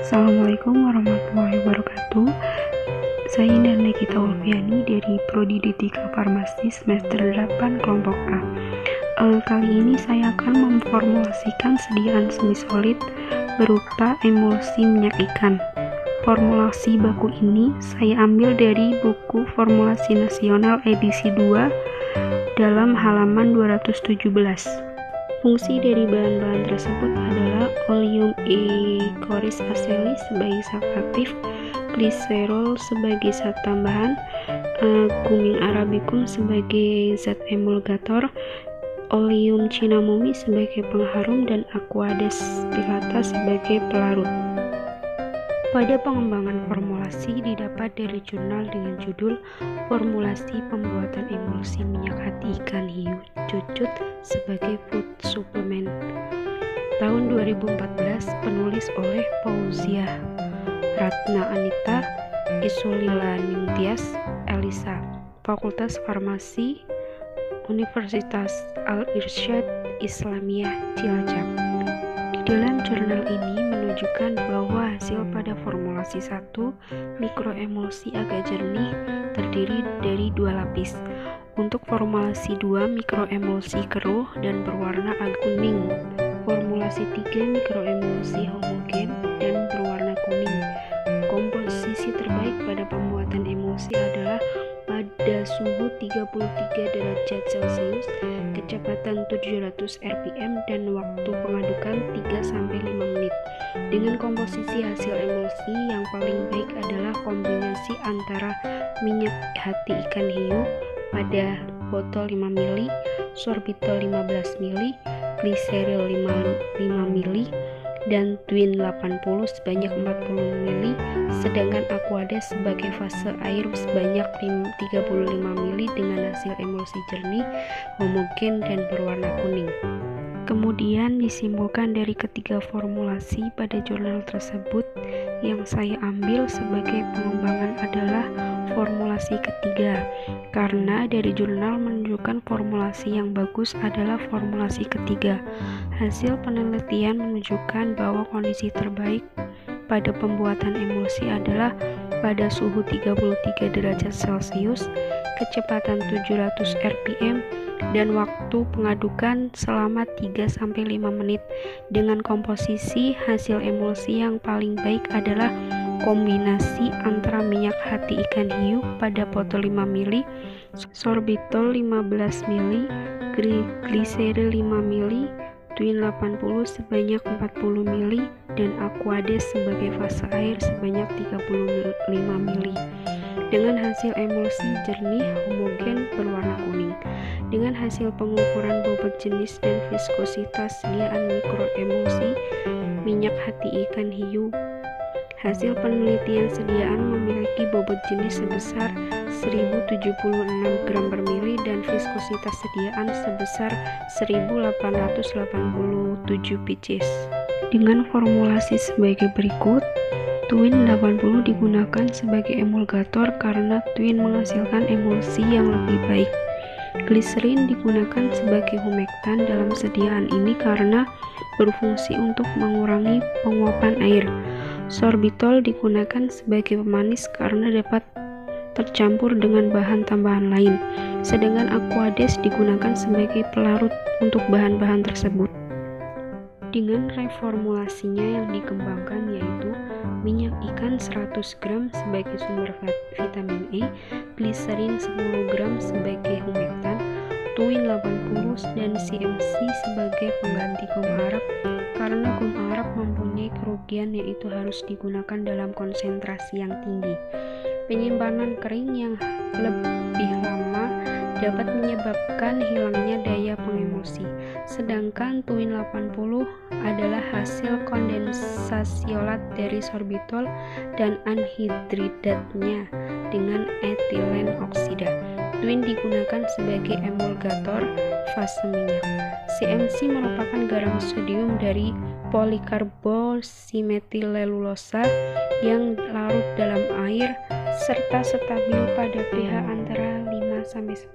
Assalamualaikum warahmatullahi wabarakatuh. Saya Nanda Gita Ulfiani dari Prodi D3 Farmasi semester 8 kelompok A. Kali ini saya akan memformulasikan sediaan semi-solid berupa emulsi minyak ikan. Formulasi baku ini saya ambil dari buku Formulasi Nasional edisi 2 dalam halaman 217. Fungsi dari bahan-bahan tersebut adalah oleum Ecoris aceli sebagai zat aktif, gliserol sebagai zat tambahan, cuming arabicum sebagai zat emulgator, oleum cinnamomi sebagai pengharum, dan aqua destillata sebagai pelarut. Pada pengembangan formulasi didapat dari jurnal dengan judul Formulasi Pembuatan Emulsi Minyak Hati Ikan Hiu Cucut sebagai Food Supplement. Tahun 2014, penulis oleh Fauzia Ratna Anita, Isulila Ningtyas Elisa, Fakultas Farmasi, Universitas Al-Irsyad Islamiyah Cilacap. Di dalam jurnal ini menunjukkan bahwa hasil pada formulasi 1 mikroemulsi agak jernih terdiri dari 2 lapis. Untuk formulasi 2 mikroemulsi keruh dan berwarna agak kuning. Formulasi 3 mikroemulsi homogen dan berwarna kuning. Komposisi terbaik pada pembuatan emulsi adalah pada suhu 33 derajat Celcius, kecepatan 700 rpm, dan waktu pengadukan 3-5 menit. Dengan komposisi hasil emulsi yang paling baik adalah kombinasi antara minyak hati ikan hiu pada botol 5 ml, sorbitol 15 ml, gliseril 5 ml, dan Twin 80 sebanyak 40 ml, sedangkan Aquades sebagai fase air sebanyak 35 ml dengan hasil emulsi jernih, homogen, dan berwarna kuning. Kemudian disimpulkan dari ketiga formulasi pada jurnal tersebut, yang saya ambil sebagai pengembangan adalah formulasi ketiga, karena dari jurnal menunjukkan formulasi yang bagus adalah formulasi ketiga. Hasil penelitian menunjukkan bahwa kondisi terbaik pada pembuatan emulsi adalah pada suhu 33 derajat Celcius, kecepatan 700 rpm, dan waktu pengadukan selama 3-5 menit. Dengan komposisi hasil emulsi yang paling baik adalah kombinasi antara minyak hati ikan hiu pada botol 5 ml, sorbitol 15 ml, gliseril 5 ml, Twin 80 sebanyak 40 ml, dan Aquades sebagai fase air sebanyak 35 ml. Dengan hasil emulsi jernih, homogen, berwarna kuning. Dengan hasil pengukuran bobot jenis dan viskositas sediaan mikroemulsi minyak hati ikan hiu, hasil penelitian sediaan memiliki bobot jenis sebesar 1076 gram per mili dan viskositas sediaan sebesar 1887 pcs. Dengan formulasi sebagai berikut, Twin 80 digunakan sebagai emulgator karena Twin menghasilkan emulsi yang lebih baik. Gliserin digunakan sebagai humektan dalam sediaan ini karena berfungsi untuk mengurangi penguapan air. Sorbitol digunakan sebagai pemanis karena dapat tercampur dengan bahan tambahan lain, sedangkan Aquades digunakan sebagai pelarut untuk bahan-bahan tersebut. Dengan reformulasinya yang dikembangkan yaitu minyak ikan 100 gram sebagai sumber vitamin E, gliserin 10 gram sebagai humektan, Twin 80 dan CMC sebagai pengganti gum arab, karena gum arab mempunyai kerugian yaitu harus digunakan dalam konsentrasi yang tinggi. Penyimpanan kering yang lebih lama dapat menyebabkan hilangnya daya pengemulsi, sedangkan Twin 80 adalah hasil kondensasiolat dari sorbitol dan anhidridatnya dengan etilen oksida. Twin digunakan sebagai emulgator fase minyak. CMC merupakan garam sodium dari polikarbosimetillelulosa yang larut dalam air serta stabil pada pH antara 5-10.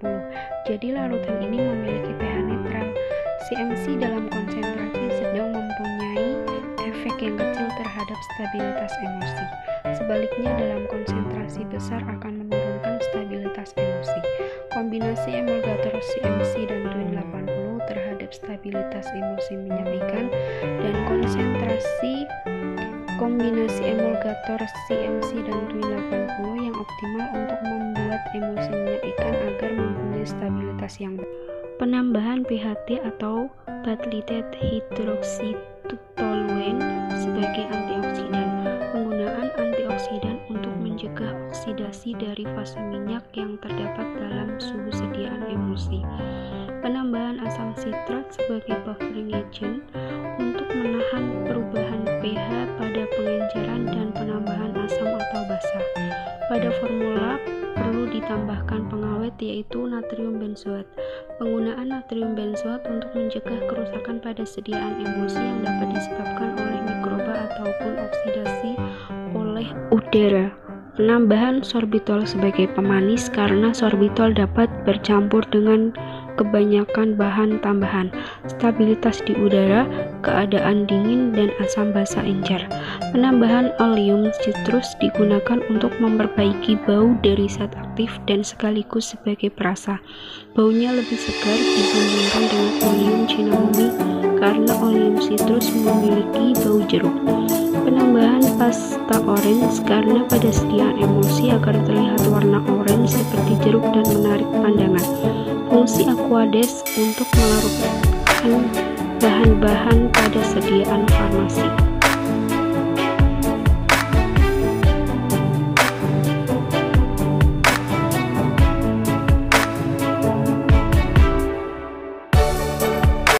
Jadi larutan ini memiliki pH netral. CMC dalam konsentrasi sedang mempunyai efek yang kecil terhadap terhadap stabilitas emosi. Sebaliknya, dalam konsentrasi besar akan menurunkan stabilitas emosi. Kombinasi emulgator CMC dan Twin 80 terhadap stabilitas emosi menyampaikan, dan kombinasi emulgator CMC dan Twin 80 yang optimal untuk membuat emosi menyaikan agar mempunyai stabilitas yang baik. Penambahan PHT atau Phthalate hydroxytoluene sebagai antioksidan. Penggunaan antioksidan untuk mencegah oksidasi dari fase minyak yang terdapat dalam suhu sediaan emosi. Penambahan asam sitrat sebagai buffering agent untuk menahan perubahan pH pada pengenceran dan penambahan asam atau basa. Pada formula perlu ditambahkan pengawet yaitu natrium benzoat. Penggunaan natrium benzoat untuk mencegah kerusakan pada sediaan emosi yang dapat disebabkan oleh mikroba ataupun oksidasi oleh udara. Penambahan sorbitol sebagai pemanis karena sorbitol dapat bercampur dengan kebanyakan bahan tambahan. Stabilitas di udara, keadaan dingin, dan asam basa encer. Penambahan oleum citrus digunakan untuk memperbaiki bau dari zat aktif dan sekaligus sebagai perasa. Baunya lebih segar dibandingkan dengan oleum cinnamomum karena oleum citrus memiliki bau jeruk. Penambahan pasta orange karena pada sediaan emosi agar terlihat warna orange seperti jeruk dan menarik pandangan. Fungsi aquades untuk melarutkan bahan-bahan pada sediaan farmasi.